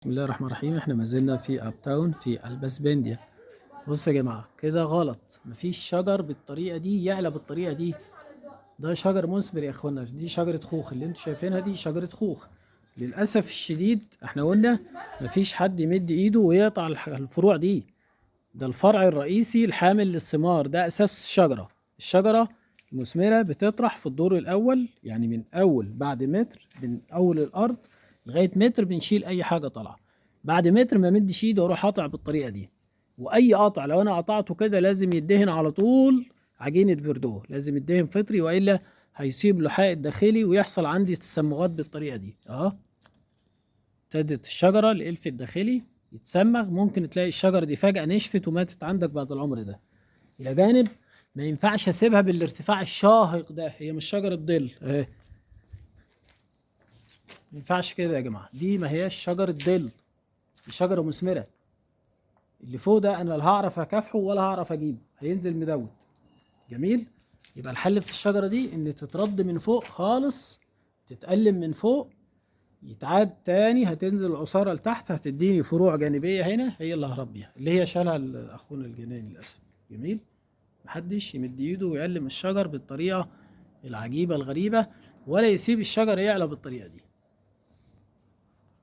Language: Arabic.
بسم الله الرحمن الرحيم. احنا ما زلنا في اب تاون في الباسبنديا. بصوا يا جماعه، كده غلط. مفيش شجر بالطريقه دي يعلى بالطريقه دي. ده شجر مثمر يا اخوانا. دي شجره خوخ اللي انتوا شايفينها، دي شجره خوخ. للاسف الشديد احنا قلنا مفيش حد يمد ايده ويقطع الفروع دي. ده الفرع الرئيسي الحامل للثمار، ده اساس الشجره المثمره بتطرح في الدور الاول، يعني من اول بعد متر من اول الارض لغايه متر بنشيل اي حاجه طالعه. بعد متر ما مدش ايده واروح قاطع بالطريقه دي. واي قطع لو انا قطعته كده لازم يدهن على طول عجينه بردو، لازم يدهن فطري والا هيصيب لحاء الداخلي ويحصل عندي تسمغات بالطريقه دي. ابتدت الشجره الالف الداخلي يتسمغ، ممكن تلاقي الشجره دي فجاه نشفت وماتت عندك بعد العمر ده. الى جانب ما ينفعش اسيبها بالارتفاع الشاهق ده، هي مش شجره ظل اهي. ما ينفعش كده يا جماعه، دي ما هياش شجره ظل، دي شجره مثمره. اللي فوق ده انا لا هعرف اكافحه ولا هعرف اجيبه، هينزل مدود. جميل. يبقى الحل في الشجره دي ان تترد من فوق خالص، تتقلم من فوق، يتعاد تاني، هتنزل العصارة لتحت، هتديني فروع جانبية هنا هي اللي هربيها، اللي هي شالها أخونا الجناني للأسف. جميل. محدش يمد ايده ويعلم الشجر بالطريقة العجيبة الغريبة، ولا يسيب الشجر يعلى بالطريقة دي.